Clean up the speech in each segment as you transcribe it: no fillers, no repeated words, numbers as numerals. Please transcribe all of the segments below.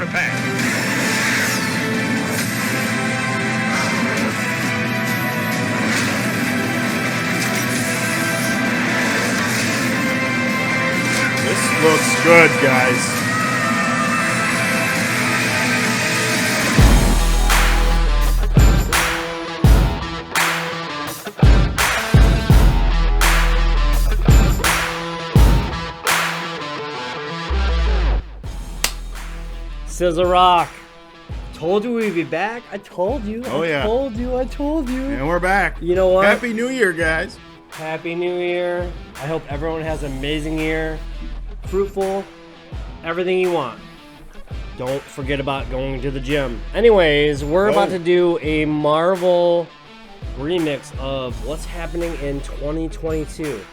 repair. This looks good, guys. Sizzle Rock. Told you we'd be back. I told you. Oh, yeah. I told you. And we're back. You know what? Happy New Year, guys. Happy New Year. I hope everyone has an amazing year. Fruitful. Everything you want. Don't forget about going to the gym. Anyways, we're about to do a Marvel remix of what's happening in 2022.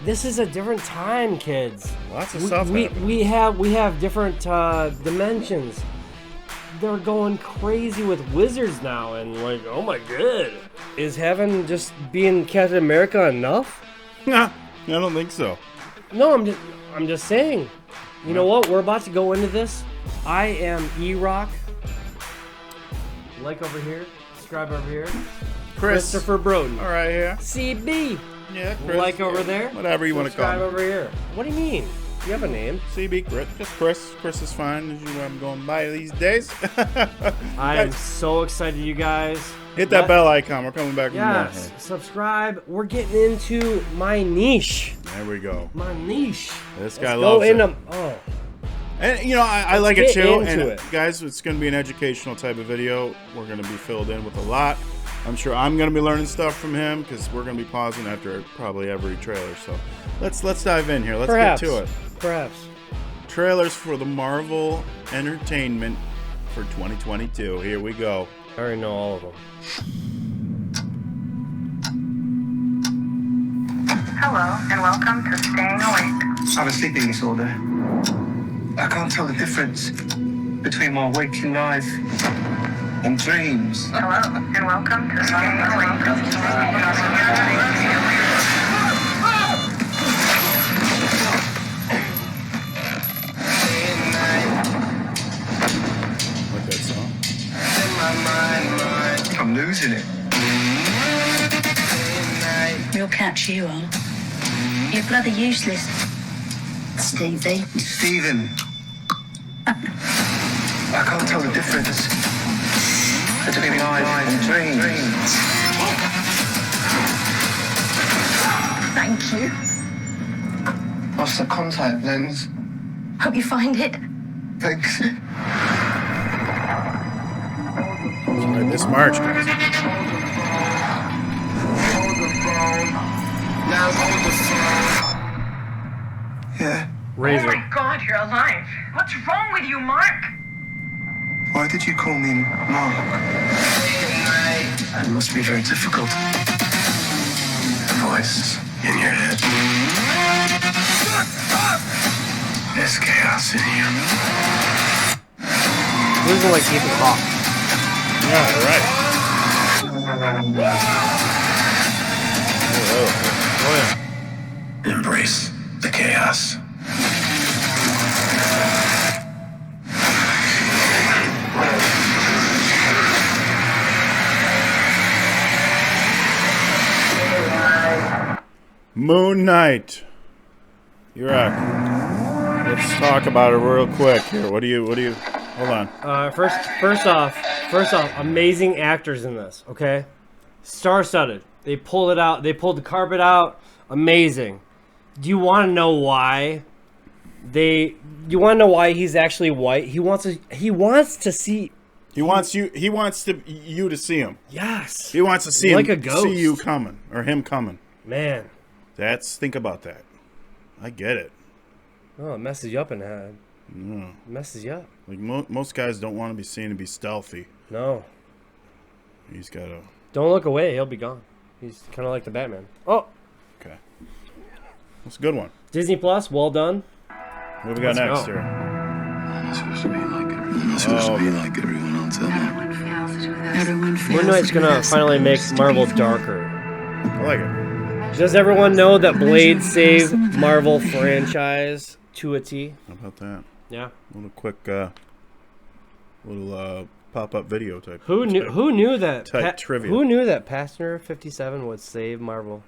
This is a different time, kids. Lots of stuff happening. We have different dimensions. They're going crazy with wizards now, and like, oh my god, is having just being Captain America enough? Nah, I don't think so. No, I'm just saying. You know what? We're about to go into this. I am E-Rock. Like over here, subscribe over here. Christopher Broden. All right, yeah. CB. Yeah, Chris. Like over there. Whatever you want to call Subscribe him. over here. What do you mean? You have a name. CB, Chris. Just Chris. Chris is fine. As you know, I'm going by these days. I am so excited, you guys. Hit that bell icon. We're coming back. Yes, subscribe. We're getting into my niche. There we go. My niche. This guy loves it. Oh. And you know, I like it too. And it. guys, it's going to be an educational type of video. We're going to be filled in with a lot. I'm sure I'm going to be learning stuff from him because we're going to be pausing after probably every trailer. So let's dive in here. Let's get to it. Perhaps. Trailers for the Marvel Entertainment for 2022. Here we go. I already know all of them. Hello, and welcome to Staying Awake. I have a sleeping disorder. I can't tell the difference between my waking life and dreams. Hello, and welcome to Staying Awake. Like that song. I'm losing it. We'll catch you on. You're bloody useless, Stevie. Stephen. I can't tell the difference between life and dreams. Thank you. Lost the contact lens. Hope you find it. Thanks. All right, this March, guys. Yeah. Razor. Oh my God, you're alive. What's wrong with you, Mark? Why did you call me Mark? It must be very difficult. The voice in your head. There's chaos in you. This is like Ethan Hawke. Yeah, right. Oh yeah. Embrace the chaos. Moon Knight. You're right. Let's talk about it real quick here. What do you? Hold on. First off, amazing actors in this. Okay, star-studded. They pulled it out. They pulled the carpet out. Amazing. Do you want to know why? You want to know why he's actually white? He wants to see. He wants you to see him. Yes. He wants to see like him, a ghost. see you coming or him coming. Man. Think about that. I get it. Oh, it messes you up in the head. No. It messes you up. Like most guys don't want to be seen to be stealthy. No. He's got to. Don't look away. He'll be gone. He's kind of like the Batman. Oh. Okay. That's a good one. Disney Plus. Well done. What we got Let's next go. here? I'm supposed to be like everyone else. Everyone feels Moon Knight's gonna they're finally make supposed to Marvel be darker. I like it. Does everyone know that Blade saved Marvel franchise to a T? How about that? Yeah. A little quick Little pop-up video type. Who knew that? Type trivia. Who knew that Passenger 57 would save Marvel?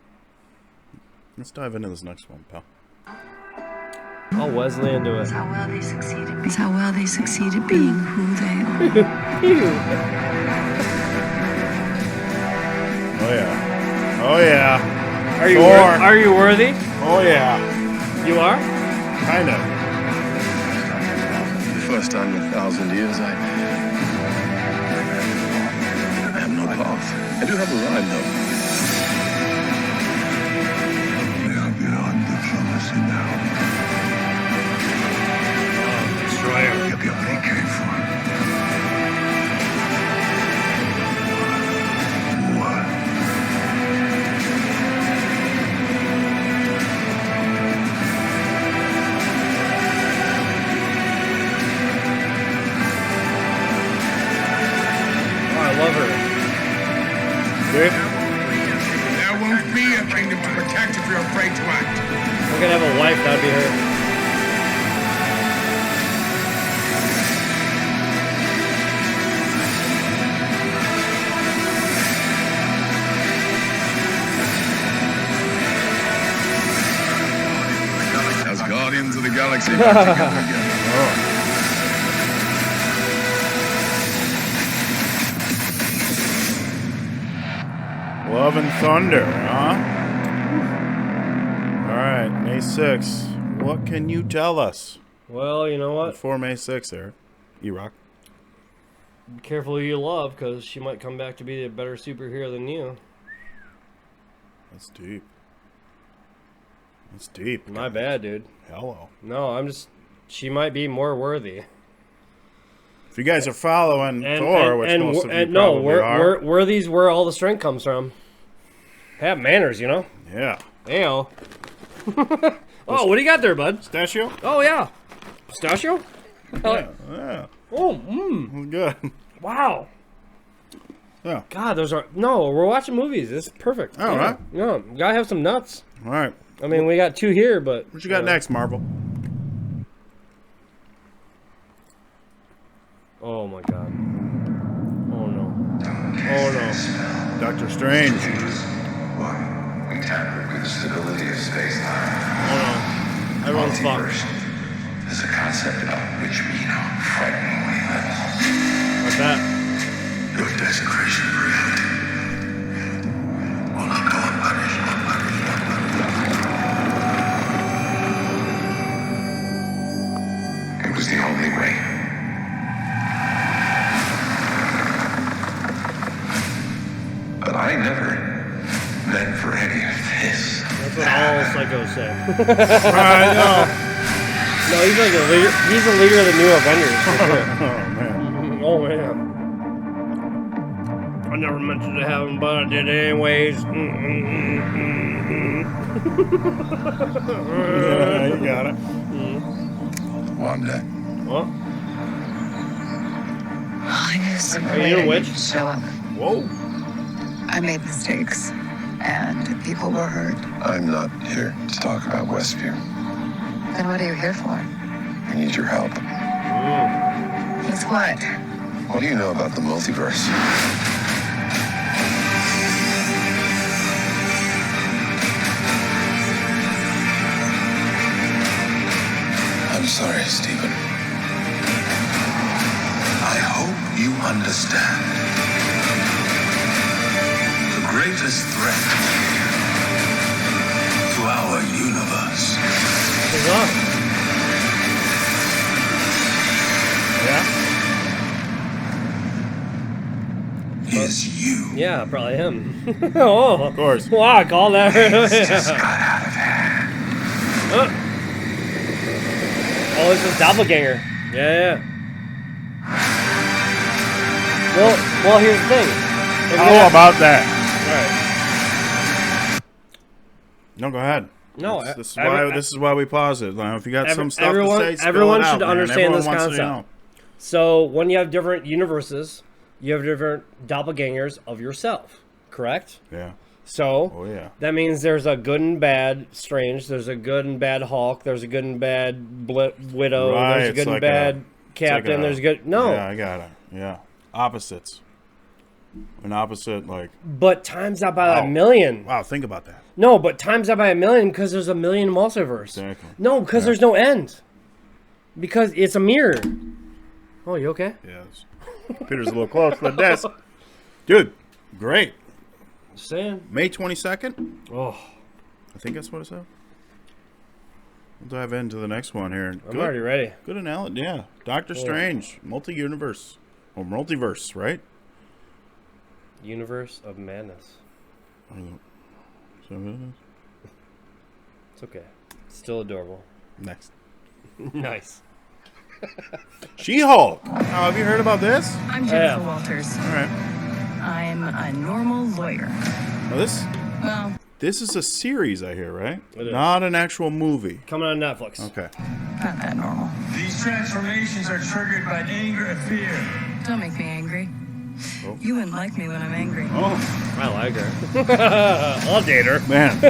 Let's dive into this next one, pal. I'll Wesley into it. It's how well they succeeded. It's how well they succeed at being who they are. Oh yeah. Oh yeah. Are you worthy? Oh yeah. You are? Kind of. The first time in 1,000 years, I have no path. I do have a rhyme, though. We are beyond the jealousy now. Destroyer. You'll be what he came for. What? I love her. See? There won't be a kingdom to protect if you're afraid to act. We're gonna have a wife, that'd be her. As Guardians of the Galaxy back together again. Love and Thunder, huh? All right, May 6th. What can you tell us? Well, you know what? Before May 6th, Eric. E-Rock. Be careful who you love, because she might come back to be a better superhero than you. That's deep. That's deep. My bad, dude. Hello. No, I'm just... She might be more worthy. If you guys are following Thor, which most of you probably are. Worthy's where all the strength comes from. Have manners, you know? Yeah. Ayo. Oh, what do you got there, bud? Pistachio? Oh, yeah. Pistachio? Yeah. Oh, Good. Wow. Yeah. God, those are... No, we're watching movies. This is perfect. All right. Yeah, gotta have some nuts. All right. I mean, we got two here, but... What you got next, Marvel? Oh, my God. Oh, no. Oh, no. Doctor Strange. We tampered with the stability of space-time. Oh, no. Everyone's Multiverse fucked. is a concept about which we know frighteningly little. What's that? Your desecration of reality will not go unpunished. It was the only way. But I never meant for any of this. That's what all psychos say. I know. No, he's like a leader. He's a leader of the new Avengers. For sure. Oh, man. Oh, man. I never meant it to happen, but I did anyways. Yeah, you got it. Wanda. What? I knew some Are you a witch? show up. Whoa. I made mistakes, and people were hurt. I'm not here to talk about Westview. Then what are you here for? I need your help. With what? What do you know about the multiverse? I'm sorry, Stephen. I hope you understand. The greatest threat to our universe What's up? Yeah? is you. Yeah, probably him. Oh, Of course. wow, I call that. It's just got out of hand. Oh, this is Doppelganger. Yeah. Well, here's the thing. How about that? All right. No, go ahead. No, This is why we pause it. Now, if you got some stuff everyone- to say, spill everyone it out, should man. understand Everyone this wants to concept. know. So when you have different universes, you have different doppelgangers of yourself, correct? Yeah. So Oh, yeah. that means there's a good and bad Strange, there's a good and bad Hulk, there's a good and bad Widow, Right, there's a it's good like and bad captain. There's good. No. Yeah, I got it. Yeah. Opposites. An opposite, like. But times that by a million. Wow, think about that. No, but times that by a million because there's a million multiverse. Exactly. No, because there's no end. Because it's a mirror. Oh, you okay? Yes. Peter's a little close to the desk. Dude, great. Just saying. May 22nd? Oh. I think that's what it said. We'll dive into the next one here. I'm already ready. Good analogy. Yeah. Doctor Strange. Multi-universe. Or multiverse, right? Universe of Madness. So it is? It's okay. It's still adorable. Next. Nice. She-Hulk. Oh, have you heard about this? I'm Jennifer Walters. All right. I'm a normal lawyer. Well, Well, this is a series, I hear, right? It is. Not an actual movie. Coming on Netflix. Okay. not that normal. These transformations are triggered by anger and fear. Don't make me angry. Oh. You wouldn't like me when I'm angry. Oh, I like her. I'll date her. man.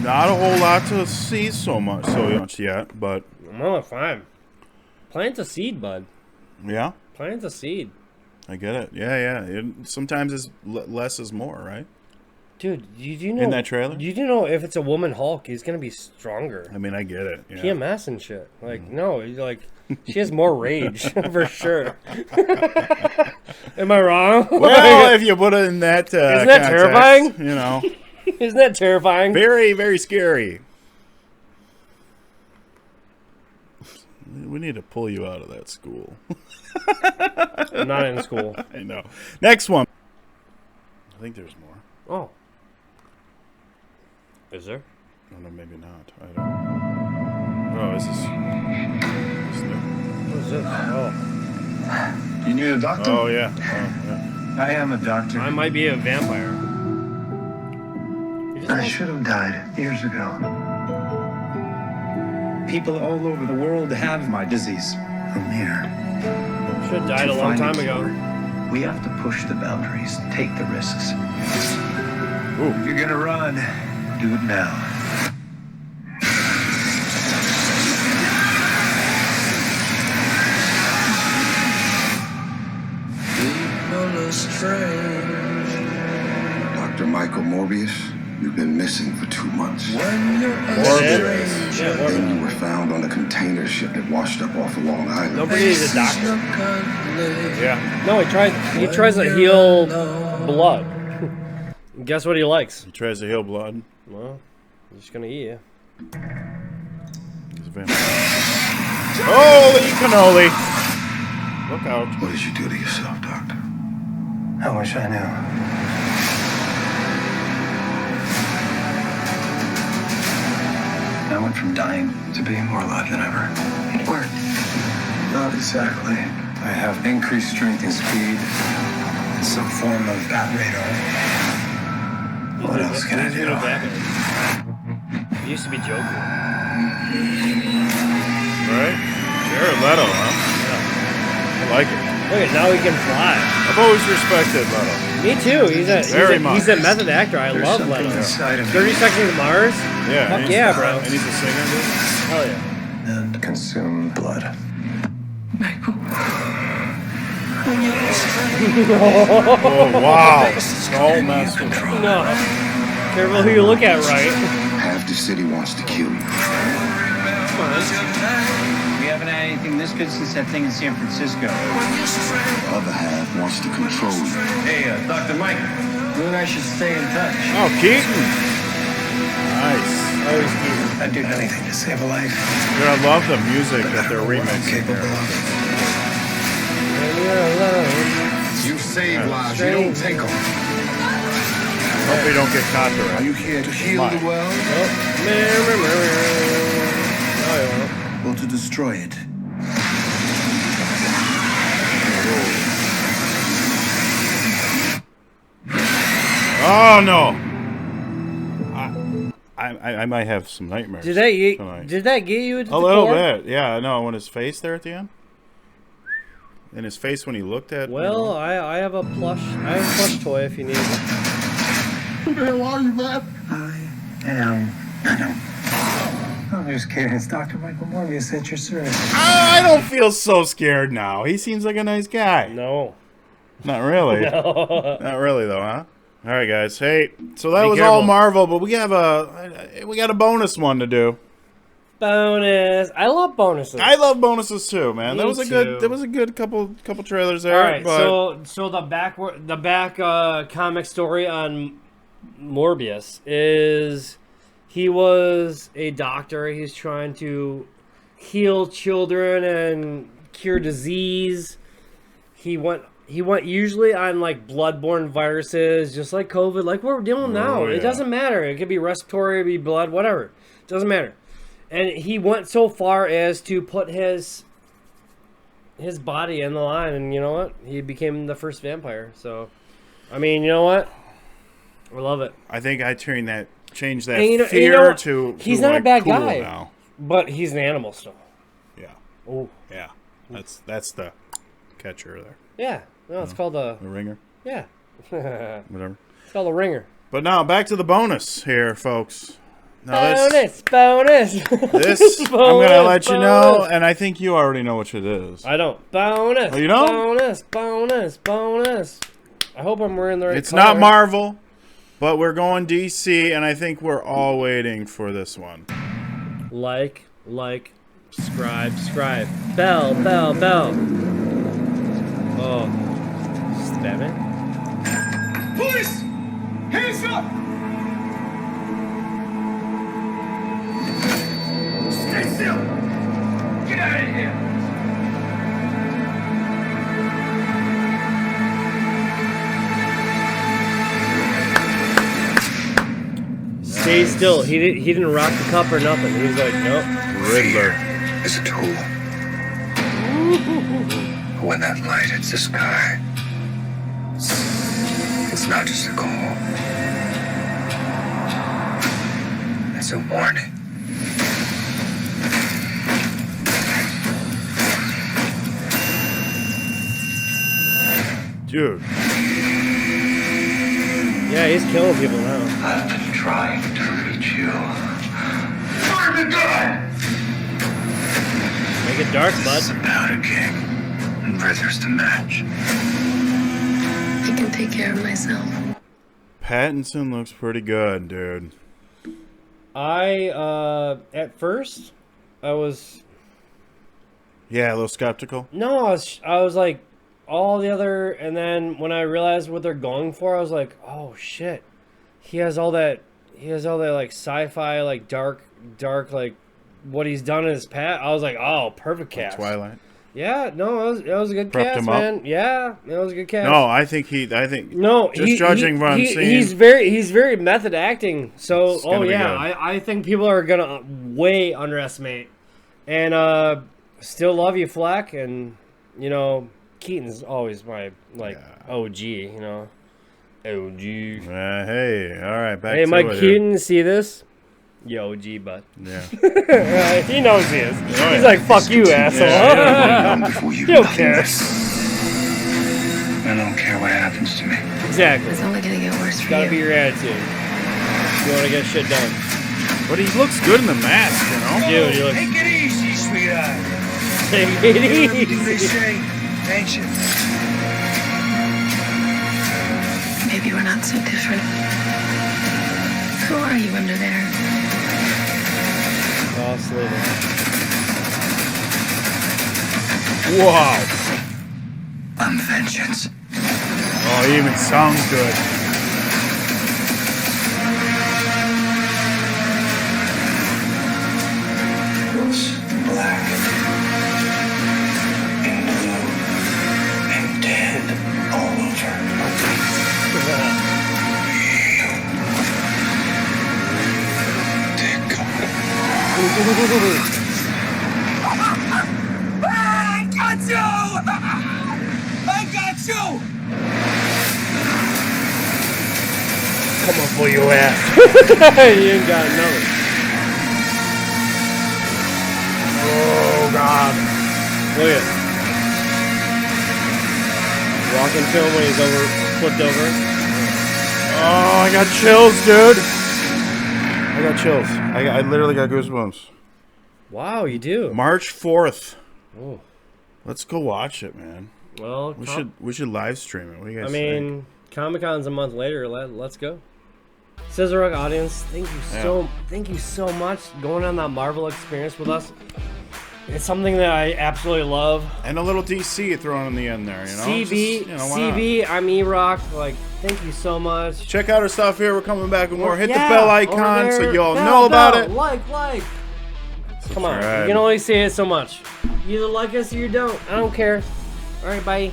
Not a whole lot to see so much yet, but Well, fine. Plant a seed, bud. yeah, Plant a seed. I get it. Yeah. Sometimes it's less is more, right? Dude, you know In that trailer? You do know if it's a woman Hulk, he's gonna be stronger. I mean, I get it. Yeah. PMS and shit. Like, no, like she has more rage for sure. Am I wrong? Well, if you put it in that Isn't that context, terrifying? You know, Isn't that terrifying? very, very scary. We need to pull you out of that school. I'm not in school. I know. Next one. I think there's more. Oh. Is there? Oh, no, maybe not. I don't. Oh, is this new? What is this? Oh. You need a doctor? Oh, yeah. Oh, yeah. I am a doctor. I might be a vampire. I should have died years ago. People all over the world have my disease. I'm here. Should have died a long time ago. We have to push the boundaries, take the risks. If you're gonna run, do it now. Dr. Michael Morbius, you've been missing for 2 months. Morbius. Yeah, Then you were found on a container ship that washed up off of Long Island. nobody needs a doctor. Yeah. No, he tries to heal blood. Guess what he likes? He tries to heal blood. Well, he's just gonna eat you. He's a vampire. Holy cannoli! Look out. What did you do to yourself, Doctor? I wish I knew. I went from dying to being more alive than ever. It worked. Not exactly. I have increased strength and speed, and some form of bat radar. What else can I He's do? gonna Batman. He used to be Joker. Right? Jared Leto, huh? I like it. Look at now he can fly. I've always respected Leto. Me too. He's a method actor. I There's love something Leto. inside of me 30 Seconds to Mars. Yeah. Fuck and yeah, he's- bro. And he's a singer, dude. Hell yeah. and consume blood. Oh, wow. Don't mess with me. No. Careful who you look at, right? Half the city wants to kill you. We haven't had anything this good since that thing in San Francisco. The other half wants to control you. Hey, Dr. Mike, you and I should stay in touch. Oh, Keaton. Nice. Always Keaton. I'd do anything to save a life. Dude, I love the music that they're remixing Capable there. of. You save lives, you don't take them. Hope we don't get Are copyrighted. you here to heal the world or to destroy it? Oh, no. I might have some nightmares. Did that tonight. get you at the A little core? bit, yeah. No, when his face there at the end, and his face when he looked at. Well, I have a plush. I have a plush toy if you need it. Who the hell are you, man? I am Venom. I'm just kidding. It's Dr. Michael Morbius at your service. I don't feel so scared now. He seems like a nice guy. No. Not really. No. Not really, though, huh? All right, guys. Hey, so that was careful. all Marvel, but we got a bonus one to do. Bonus. I love bonuses. I love bonuses too, man. Me That was a too. good couple trailers there. All right, but so the back comic story on Morbius is he was a doctor. He's trying to heal children and cure disease. He went usually on like bloodborne viruses, just like COVID, like what we're dealing now. yeah. It doesn't matter. It could be respiratory, it could be blood, whatever. It doesn't matter. And he went so far as to put his body in the line, and you know what? He became the first vampire. So, I mean, you know what? I love it. I think I changed that And fear to he's not like, a bad cool guy, now. but he's an animal still. Yeah. Oh, Yeah. That's the catcher there. yeah. No, it's called a The ringer. yeah. Whatever. It's called a ringer. But now back to the bonus here, folks. Now Bonus. This I'm gonna let you know, and I think you already know which it is. I don't. Bonus. Oh, you don't? Bonus. I hope I'm wearing the right It's color. not Marvel, but we're going DC, and I think we're all waiting for this one. Like, subscribe. Bell. Oh. Is this Batman? Police! Hands up! Stay still! Get out of here! Stay still. He didn't rock the cup or nothing. He was like, nope. Riddler. Is a tool. But when that light hits the sky, it's not just a call. It's a warning. Dude. Yeah, he's killing people now. I've been trying to reach you. Fire the gun! Make it dark, This bud. is about a king and brothers to match. I can take care of myself. Pattinson looks pretty good, dude. At first, I was... Yeah, a little skeptical. No, I was like, all the other... And then when I realized what they're going for, I was like, oh, shit. He has all that, like, sci-fi, like, dark, like, what he's done in his past. I was like, oh, perfect cast. Twilight. Yeah, no, it was a good Prepped cast, him up. man. Yeah, it was a good cast. No, I think No, just judging what I'm seeing. He's very method acting. So, It's gonna be good. I think people are gonna way underestimate. And still love you, Fleck, and you know Keaton's always my OG. You know, OG. Hey, all right, back Hey, to Mike it here. Keaton, see this? Yo, OG, bud. Yeah. He knows he is. yeah. He's like, fuck you, asshole. Before you He don't care. I don't care what happens to me. Exactly. It's only gonna get worse for Gotta you. be your attitude. You want to get shit done. But he looks good in the mask, you know? Dude, you look... Take it easy, sweetheart. Take it What they easy. say, ancient. Maybe we're not so different. Who are you under there? Oh, Slater. Wow. I'm vengeance. Oh, he even sounds good. It's black and blue and dead all over. Dear God. I got you! I got you! Come on, pull your ass. You ain't got nothing. Oh, God. Look at it. Walking to him when he's flipped over. Oh, I got chills, dude. I got chills. I literally got goosebumps. Wow, you do. March 4th. Oh. Let's go watch it, man. Well, we should live stream it. What do you guys I think? mean, Comic-Con's a month later. Let's go. Sizzle Rock audience, thank you so much going on that Marvel experience with us. It's something that I absolutely love. And a little DC thrown in the end there, you know? CB, CB, I'm E-Rock. Like, thank you so much. Check out our stuff here. We're coming back with more. Hit the Yeah, bell over icon there. so you all Bell, know about bell. it. Like. Come on, Subscribe. you can only say it so much. You either like us or you don't. I don't care. All right, bye.